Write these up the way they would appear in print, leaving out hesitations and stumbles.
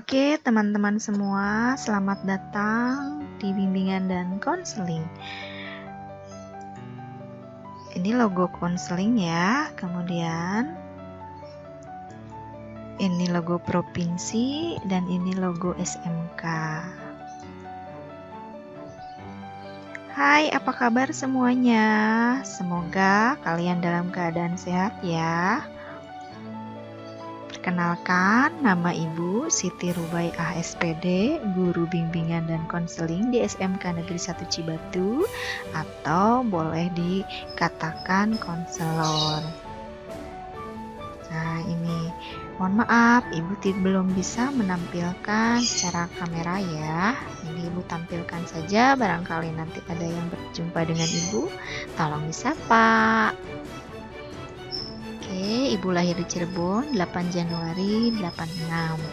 Oke, teman-teman semua, selamat datang di bimbingan dan konseling. Ini logo konseling ya, kemudian ini logo provinsi dan ini logo SMK. Hai, apa kabar semuanya? Semoga kalian dalam keadaan sehat ya. Perkenalkan, nama Ibu Siti Rubaiah SPD, guru bimbingan dan konseling di SMK Negeri 1 Cibatu, atau boleh dikatakan konselor. Nah, ini mohon maaf, Ibu belum bisa menampilkan secara kamera ya. Ini Ibu tampilkan saja, barangkali nanti ada yang berjumpa dengan Ibu, tolong disapa. Oke, Ibu lahir di Cirebon 8 Januari 86,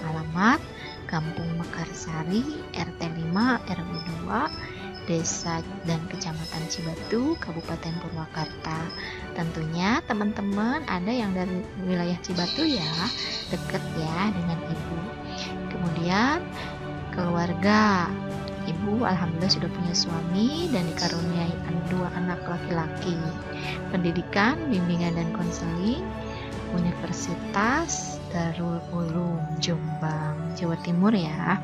alamat Kampung Mekarsari, RT 5 RW 2, Desa dan Kecamatan Cibatu, Kabupaten Purwakarta. Tentunya teman-teman ada yang dari wilayah Cibatu ya, deket ya dengan Ibu. Kemudian keluarga, Ibu alhamdulillah sudah punya suami dan dikaruniai 2 anak laki-laki. Pendidikan, bimbingan dan konseling Universitas Darul Ulum Jombang, Jawa Timur ya.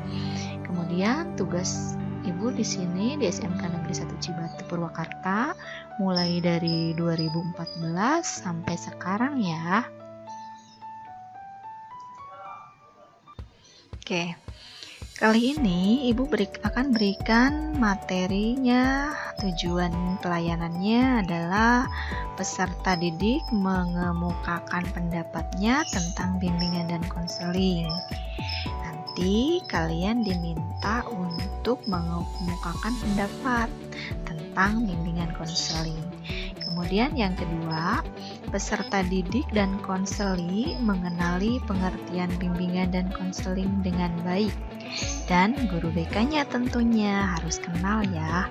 Kemudian tugas Ibu di sini di SMK Negeri 1 Cibatu Purwakarta mulai dari 2014 sampai sekarang ya. Oke. Kali ini Ibu akan berikan materinya. Tujuan pelayanannya adalah peserta didik mengemukakan pendapatnya tentang bimbingan dan konseling. Nanti kalian diminta untuk mengemukakan pendapat tentang bimbingan konseling. Kemudian yang kedua, peserta didik dan konseli mengenali pengertian bimbingan dan konseling dengan baik. Dan guru BK-nya tentunya harus kenal ya.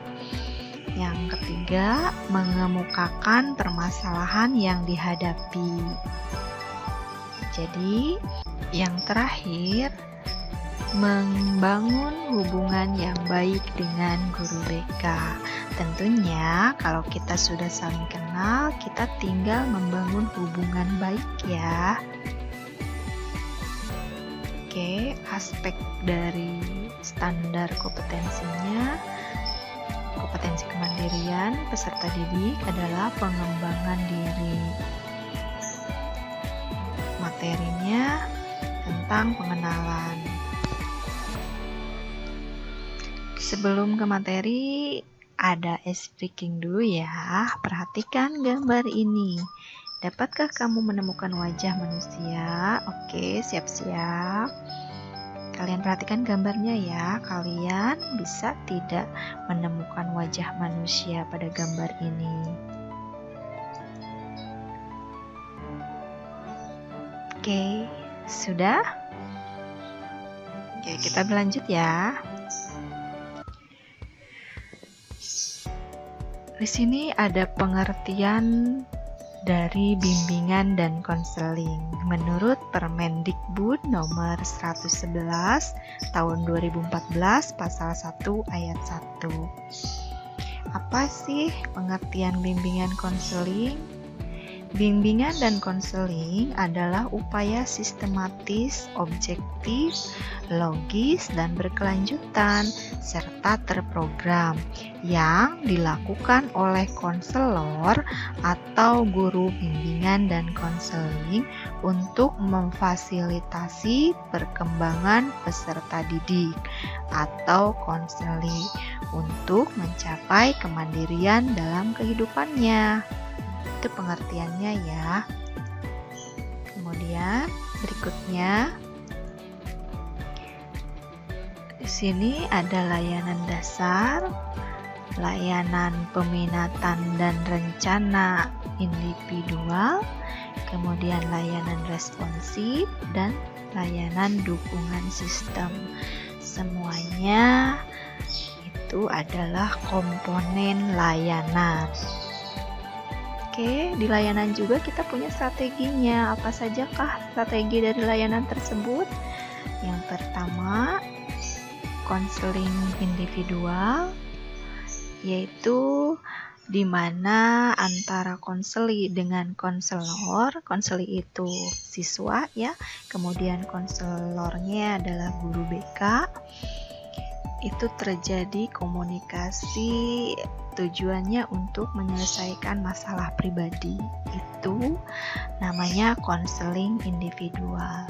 Yang ketiga, mengemukakan permasalahan yang dihadapi. Jadi, yang terakhir, membangun hubungan yang baik dengan guru BK. Tentunya kalau kita sudah saling kenal, kita tinggal membangun hubungan baik ya. Oke, aspek dari standar kompetensinya, kompetensi kemandirian peserta didik adalah pengembangan diri. Materinya tentang pengenalan. Sebelum ke materi, ada ice breaking dulu ya. Perhatikan gambar ini. Dapatkah kamu menemukan wajah manusia? Oke, siap-siap. Kalian perhatikan gambarnya ya. Kalian bisa tidak menemukan wajah manusia pada gambar ini? Oke, sudah? Oke, kita berlanjut ya. Di sini ada pengertian dari bimbingan dan konseling menurut Permendikbud nomor 111 tahun 2014 pasal 1 ayat 1. Apa sih pengertian bimbingan konseling? Bimbingan dan konseling adalah upaya sistematis, objektif, logis, dan berkelanjutan, serta terprogram yang dilakukan oleh konselor atau guru bimbingan dan konseling untuk memfasilitasi perkembangan peserta didik atau konseli untuk mencapai kemandirian dalam kehidupannya. Itu pengertiannya ya. Kemudian berikutnya di sini ada layanan dasar, layanan peminatan dan rencana individual, kemudian layanan responsif dan layanan dukungan sistem. Semuanya itu adalah komponen layanan. Oke, di layanan juga kita punya strateginya. Apa sajakah strategi dari layanan tersebut? Yang pertama, konseling individual, yaitu di mana antara konseli dengan konselor, konseli itu siswa ya, kemudian konselornya adalah guru BK, itu terjadi komunikasi tujuannya untuk menyelesaikan masalah pribadi. Itu namanya konseling individual.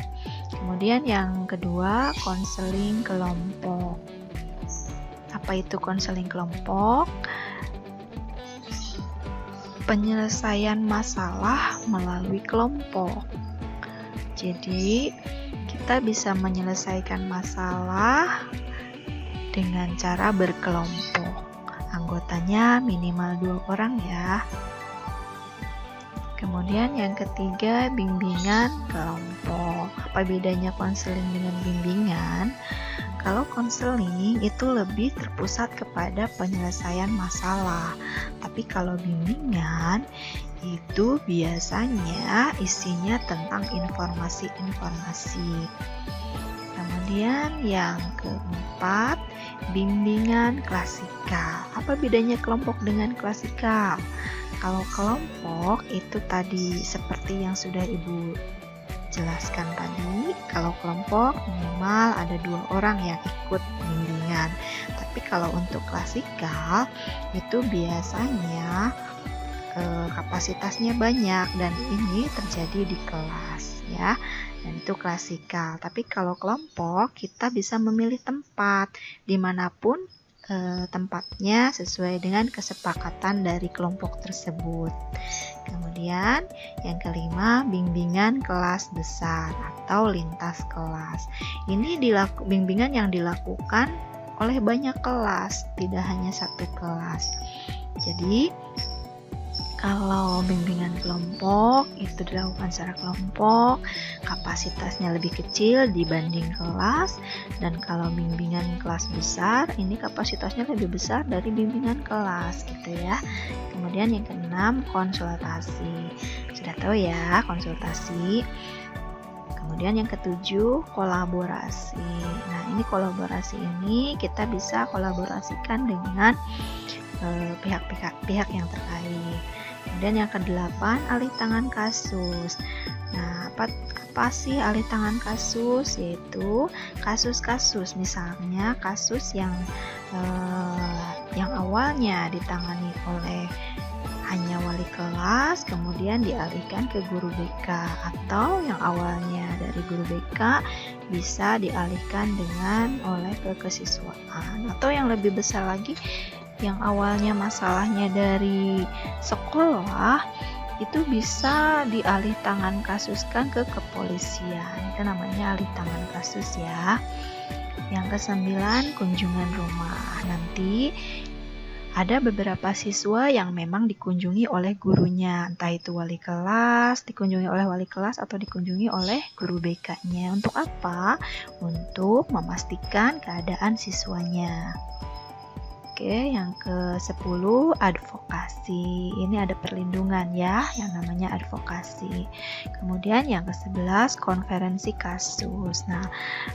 Kemudian yang kedua, konseling kelompok. Apa itu konseling kelompok? Penyelesaian masalah melalui kelompok. Jadi, kita bisa menyelesaikan masalah dengan cara berkelompok. Anggotanya minimal 2 orang ya. Kemudian yang ketiga, bimbingan kelompok. Apa bedanya konseling dengan bimbingan? Kalau konseling itu lebih terpusat kepada penyelesaian masalah, tapi kalau bimbingan itu biasanya isinya tentang informasi-informasi. Kemudian yang keempat, bimbingan klasikal. Apa bedanya kelompok dengan klasikal? Kalau kelompok itu tadi seperti yang sudah Ibu jelaskan tadi, kalau kelompok minimal ada 2 orang yang ikut bimbingan. Tapi kalau untuk klasikal itu biasanya kapasitasnya banyak dan ini terjadi di kelas ya. Dan itu klasikal. Tapi kalau kelompok kita bisa memilih tempat dimanapun tempatnya sesuai dengan kesepakatan dari kelompok tersebut. Kemudian yang kelima, bimbingan kelas besar atau lintas kelas. Ini bimbingan yang dilakukan oleh banyak kelas, tidak hanya satu kelas. Jadi kalau bimbingan kelompok itu dilakukan secara kelompok, kapasitasnya lebih kecil dibanding kelas, dan kalau bimbingan kelas besar, ini kapasitasnya lebih besar dari bimbingan kelas gitu ya. Kemudian yang keenam, konsultasi. Sudah tahu ya, konsultasi. Kemudian yang ketujuh, kolaborasi. Nah, ini kolaborasi ini kita bisa kolaborasikan dengan pihak yang terkait. Kemudian yang kedelapan, alih tangan kasus. Nah, apa sih alih tangan kasus? Yaitu kasus-kasus, misalnya kasus yang awalnya ditangani oleh hanya wali kelas, kemudian dialihkan ke guru BK, atau yang awalnya dari guru BK bisa dialihkan oleh kesiswaan, atau yang lebih besar lagi, yang awalnya masalahnya dari sekolah itu bisa dialih tangan kasuskan ke kepolisian. Itu namanya alih tangan kasus ya. Yang kesembilan, kunjungan rumah. Nanti ada beberapa siswa yang memang dikunjungi oleh gurunya, entah itu dikunjungi oleh wali kelas atau dikunjungi oleh guru BK-nya. Untuk apa? Untuk memastikan keadaan siswanya. Oke, yang ke-10, advokasi. Ini ada perlindungan ya, yang namanya advokasi. Kemudian yang ke-11, konferensi kasus. Nah,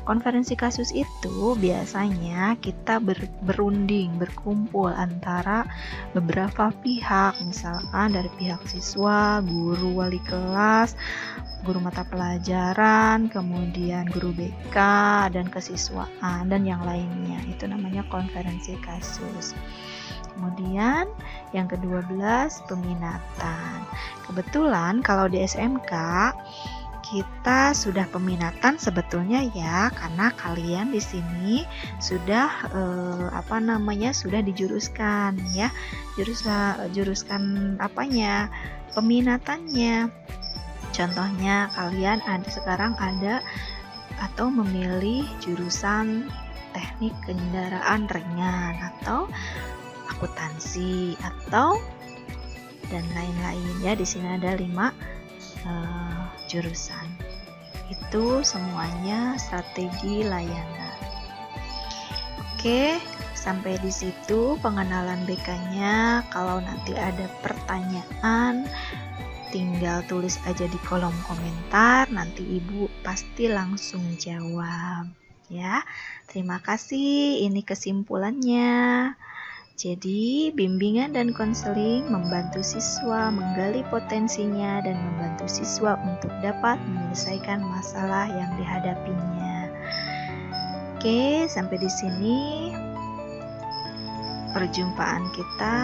konferensi kasus itu biasanya kita berkumpul antara beberapa pihak, misalkan dari pihak siswa, guru, wali kelas, guru mata pelajaran, kemudian guru BK, dan kesiswaan, dan yang lainnya. Itu namanya konferensi kasus. Kemudian yang ke-12, peminatan. Kebetulan kalau di SMK kita sudah peminatan sebetulnya ya, karena kalian di sini sudah sudah dijuruskan ya. Juruskan apanya? Peminatannya. Contohnya kalian sekarang ada atau memilih jurusan teknik kendaraan ringan atau akuntansi atau dan lain-lain ya. Di sini ada 5 jurusan. Itu semuanya strategi layanan. Oke, sampai di situ pengenalan BK-nya. Kalau nanti ada pertanyaan tinggal tulis aja di kolom komentar, nanti Ibu pasti langsung jawab ya. Terima kasih, ini kesimpulannya. Jadi, bimbingan dan konseling membantu siswa menggali potensinya dan membantu siswa untuk dapat menyelesaikan masalah yang dihadapinya. Oke, sampai di sini perjumpaan kita.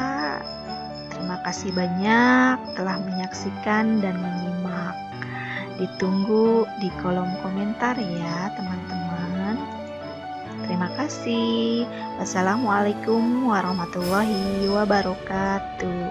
Terima kasih banyak telah menyaksikan dan menyimak. Ditunggu di kolom komentar ya, teman-teman. Terima kasih. Wassalamualaikum warahmatullahi wabarakatuh.